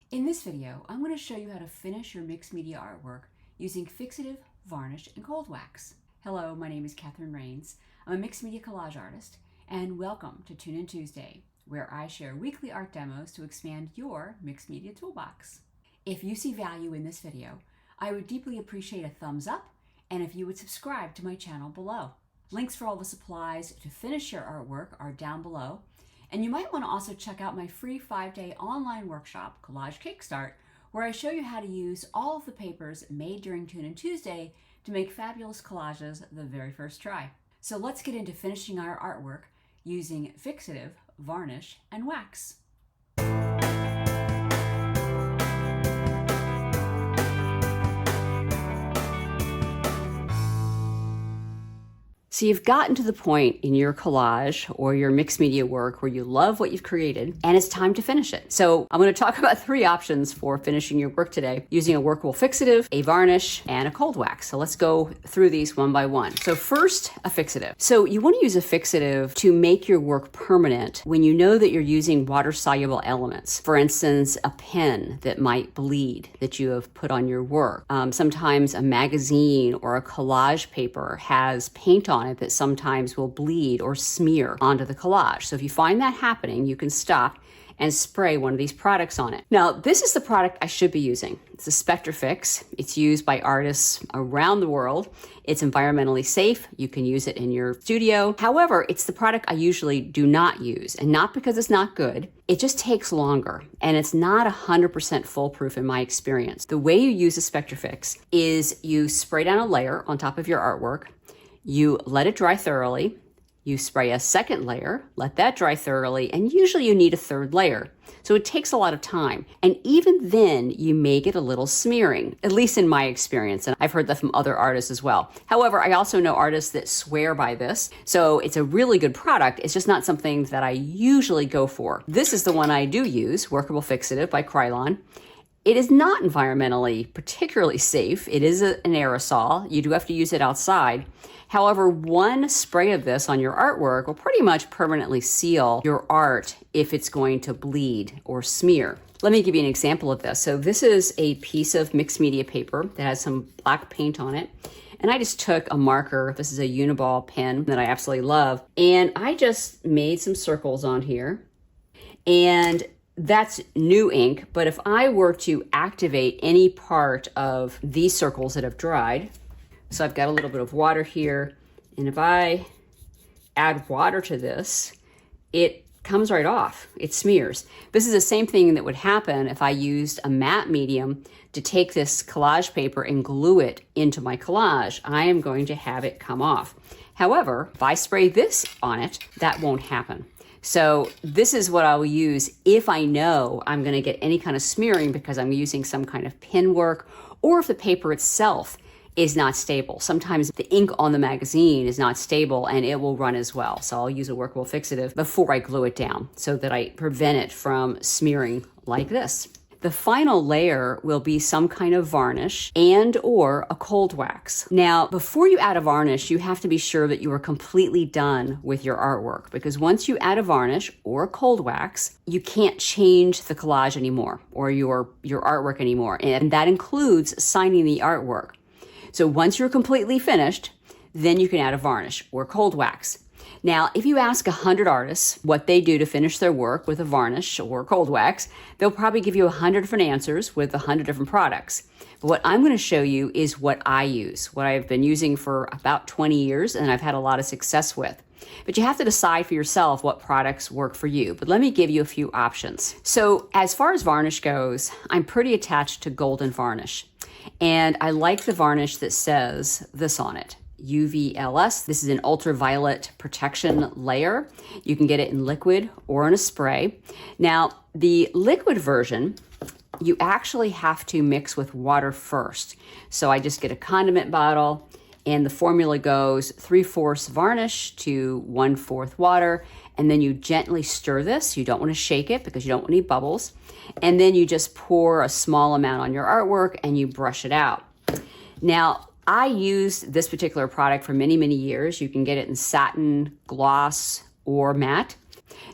In this video, I'm going to show you how to finish your mixed media artwork using fixative, varnish, and cold wax. Hello, my name is Catherine Rains. I'm a mixed media collage artist, and welcome to Tune In Tuesday, where I share weekly art demos to expand your mixed media toolbox. If you see value in this video, I would deeply appreciate a thumbs up, and if you would subscribe to my channel below. Links for all the supplies to finish your artwork are down below. And you might want to also check out my free 5-day online workshop, Collage Kickstart, where I show you how to use all of the papers made during Tune In Tuesday to make fabulous collages the very first try. So let's get into finishing our artwork using fixative, varnish, and wax. So you've gotten to the point in your collage or your mixed media work where you love what you've created and it's time to finish it. So I'm going to talk about 3 options for finishing your work today using a workable fixative, a varnish, and a cold wax. So let's go through these one by one. So first, a fixative. So you want to use a fixative to make your work permanent when you know that you're using water-soluble elements. For instance, a pen that might bleed that you have put on your work. Sometimes a magazine or a collage paper has paint on it that sometimes will bleed or smear onto the collage. So if you find that happening, you can stop and spray one of these products on it. Now, this is the product I should be using. It's a Spectrafix. It's used by artists around the world. It's environmentally safe. You can use it in your studio. However, it's the product I usually do not use, and not because it's not good. It just takes longer, and it's not 100% foolproof in my experience. The way you use a Spectrafix is you spray down a layer on top of your artwork. You let it dry thoroughly, you spray a second layer, let that dry thoroughly, and usually you need a third layer. So it takes a lot of time. And even then, you may get a little smearing, at least in my experience. And I've heard that from other artists as well. However, I also know artists that swear by this. So it's a really good product. It's just not something that I usually go for. This is the one I do use, Workable Fixative by Krylon. It is not environmentally particularly safe. It is an aerosol. You do have to use it outside. However, one spray of this on your artwork will pretty much permanently seal your art if it's going to bleed or smear. Let me give you an example of this. So this is a piece of mixed media paper that has some black paint on it. And I just took a marker. This is a Uniball pen that I absolutely love. And I just made some circles on here. And that's new ink, but if I were to activate any part of these circles that have dried, so I've got a little bit of water here, and if I add water to this, it comes right off. It smears. This is the same thing that would happen if I used a matte medium to take this collage paper and glue it into my collage. I am going to have it come off. However, if I spray this on it, that won't happen. So this is what I will use if I know I'm going to get any kind of smearing because I'm using some kind of pen work, or if the paper itself is not stable. Sometimes the ink on the magazine is not stable and it will run as well. So I'll use a workable fixative before I glue it down so that I prevent it from smearing like this. The final layer will be some kind of varnish and or a cold wax. Now, before you add a varnish, you have to be sure that you are completely done with your artwork, because once you add a varnish or a cold wax, you can't change the collage anymore or your artwork anymore. And that includes signing the artwork. So once you're completely finished, then you can add a varnish or cold wax. Now, if you ask 100 artists what they do to finish their work with a varnish or cold wax, they'll probably give you 100 different answers with 100 different products. But what I'm going to show you is what I use, what I've been using for about 20 years and I've had a lot of success with. But you have to decide for yourself what products work for you. But let me give you a few options. So as far as varnish goes, I'm pretty attached to golden varnish. And I like the varnish that says this on it. UVLS. This is an ultraviolet protection layer. You can get it in liquid or in a spray. Now, the liquid version, you actually have to mix with water first. So I just get a condiment bottle and the formula goes 3/4 varnish to 1/4 water. And then you gently stir this. You don't want to shake it because you don't want any bubbles. And then you just pour a small amount on your artwork and you brush it out. Now, I used this particular product for many, many years. You can get it in satin, gloss, or matte.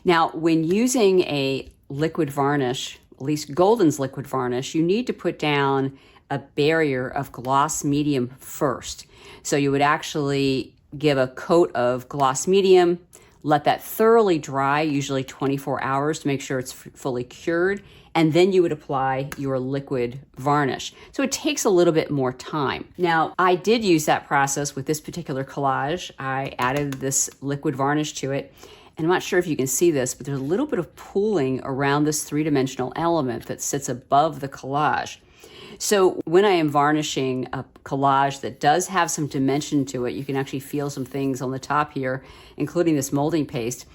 Now, when using a liquid varnish at least Golden's liquid varnish, you need to put down a barrier of gloss medium first. So you would actually give a coat of gloss medium, let that thoroughly dry, usually 24 hours to make sure it's fully cured, and then you would apply your liquid varnish. So it takes a little bit more time. Now, I did use that process with this particular collage. I added this liquid varnish to it, and I'm not sure if you can see this, but there's a little bit of pooling around this three-dimensional element that sits above the collage. So when I am varnishing a collage that does have some dimension to it, you can actually feel some things on the top here, including this molding paste.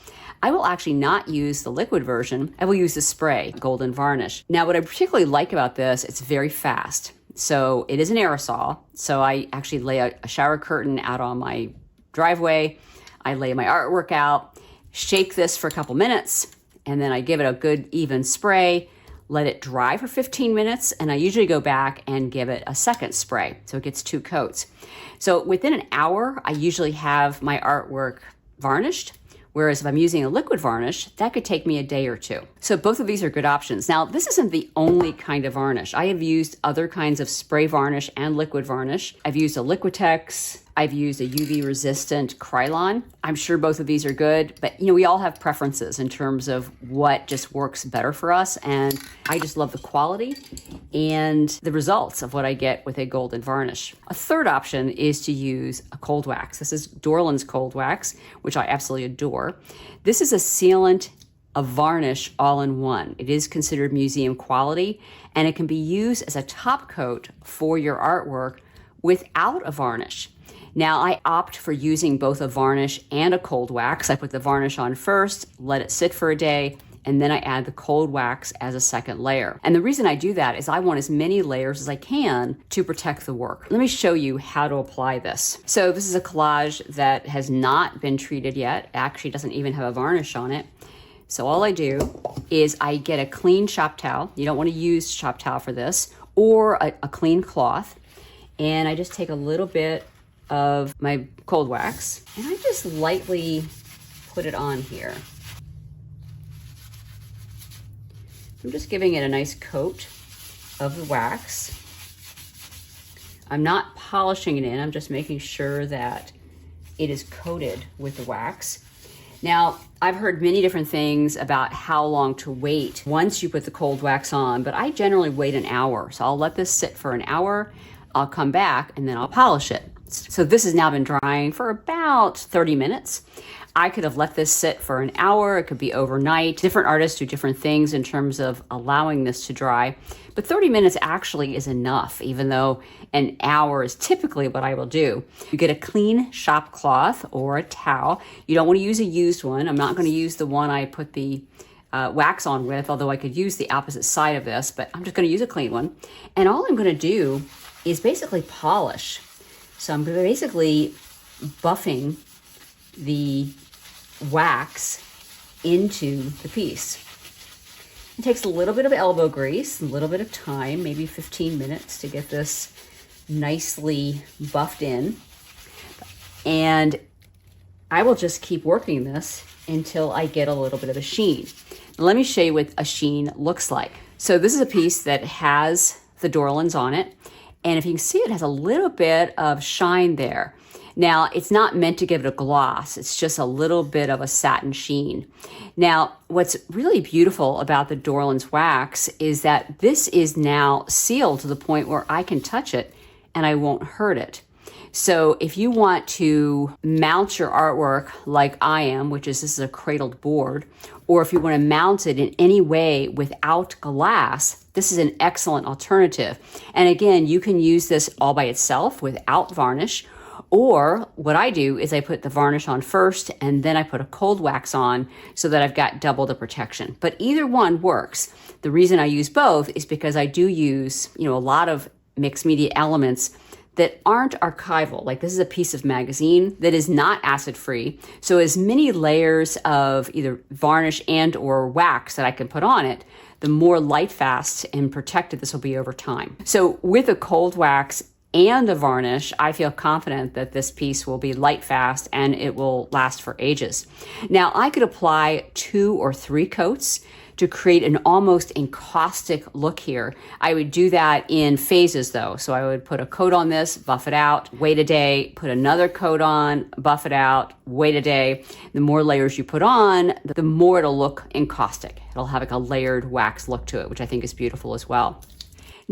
I will actually not use the liquid version. I will use the spray, Golden Varnish. Now, what I particularly like about this, it's very fast. So it is an aerosol. So I actually lay a shower curtain out on my driveway. I lay my artwork out, shake this for a couple minutes, and then I give it a good even spray. Let it dry for 15 minutes, and I usually go back and give it a second spray, so it gets 2 coats. So within an hour, I usually have my artwork varnished, whereas if I'm using a liquid varnish, that could take me a day or 2. So both of these are good options. Now, this isn't the only kind of varnish. I have used other kinds of spray varnish and liquid varnish. I've used a Liquitex. I've used a UV-resistant Krylon. I'm sure both of these are good, but we all have preferences in terms of what just works better for us, and I just love the quality and the results of what I get with a golden varnish. A third option is to use a cold wax. This is Dorland's cold wax, which I absolutely adore. This is a sealant, a varnish all in one. It is considered museum quality, and it can be used as a top coat for your artwork without a varnish. Now, I opt for using both a varnish and a cold wax. I put the varnish on first, let it sit for a day, and then I add the cold wax as a second layer. And the reason I do that is I want as many layers as I can to protect the work. Let me show you how to apply this. So this is a collage that has not been treated yet. It actually doesn't even have a varnish on it. So all I do is I get a clean shop towel. You don't want to use shop towel for this, or a clean cloth. And I just take a little bit of my cold wax, and I just lightly put it on here. I'm just giving it a nice coat of the wax. I'm not polishing it in, I'm just making sure that it is coated with the wax. Now, I've heard many different things about how long to wait once you put the cold wax on, but I generally wait an hour. So I'll let this sit for an hour, I'll come back, and then I'll polish it. So this has now been drying for about 30 minutes. I could have let this sit for an hour. It could be overnight. Different artists do different things in terms of allowing this to dry. But 30 minutes actually is enough, even though an hour is typically what I will do. You get a clean shop cloth or a towel. You don't want to use a used one. I'm not going to use the one I put the wax on with, although I could use the opposite side of this, but I'm just going to use a clean one. And all I'm going to do is basically polish. So I'm basically buffing the wax into the piece. It takes a little bit of elbow grease, a little bit of time, maybe 15 minutes to get this nicely buffed in. And I will just keep working this until I get a little bit of a sheen. Now, let me show you what a sheen looks like. So this is a piece that has the Dorlands on it. And if you can see, it has a little bit of shine there. Now, it's not meant to give it a gloss. It's just a little bit of a satin sheen. Now, what's really beautiful about the Dorland's wax is that this is now sealed to the point where I can touch it and I won't hurt it. So if you want to mount your artwork like I am, which is this is a cradled board, or if you want to mount it in any way without glass, this is an excellent alternative. And again, you can use this all by itself without varnish, or what I do is I put the varnish on first and then I put a cold wax on so that I've got double the protection. But either one works. The reason I use both is because I do use, a lot of mixed media elements that aren't archival. Like this is a piece of magazine that is not acid-free. So as many layers of either varnish and or wax that I can put on it, the more light fast and protected this will be over time. So with a cold wax and a varnish, I feel confident that this piece will be light fast and it will last for ages. Now I could apply 2 or 3 coats to create an almost encaustic look here. I would do that in phases though. So I would put a coat on this, buff it out, wait a day, put another coat on, buff it out, wait a day. The more layers you put on, the more it'll look encaustic. It'll have like a layered wax look to it, which I think is beautiful as well.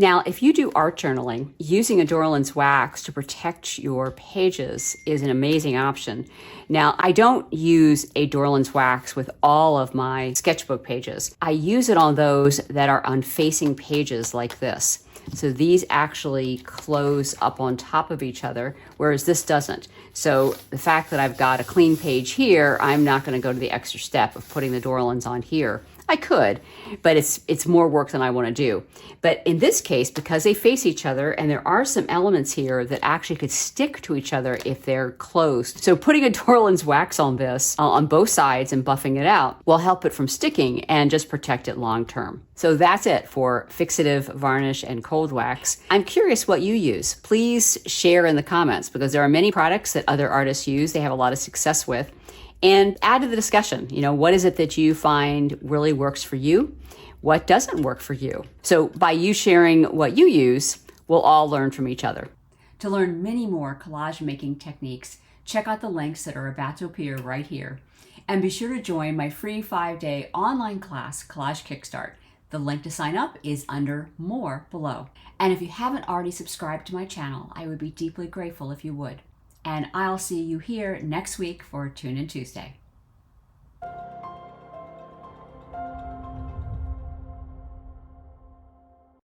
Now, if you do art journaling, using a Dorland's wax to protect your pages is an amazing option. Now, I don't use a Dorland's wax with all of my sketchbook pages. I use it on those that are on facing pages like this. So these actually close up on top of each other, whereas this doesn't. So the fact that I've got a clean page here, I'm not going to go to the extra step of putting the Dorland's on here. I could, but it's more work than I want to do. But in this case, because they face each other and there are some elements here that actually could stick to each other if they're closed. So putting a Dorland's wax on this on both sides and buffing it out will help it from sticking and just protect it long term. So that's it for fixative, varnish, and cold wax. I'm curious what you use. Please share in the comments because there are many products that other artists use. They have a lot of success with. And add to the discussion, what is it that you find really works for you? What doesn't work for you? So by you sharing what you use, we'll all learn from each other. To learn many more collage making techniques, check out the links that are about to appear right here. And be sure to join my free 5-day online class, Collage Kickstart. The link to sign up is under More below. And if you haven't already subscribed to my channel, I would be deeply grateful if you would. And I'll see you here next week for Tune In Tuesday.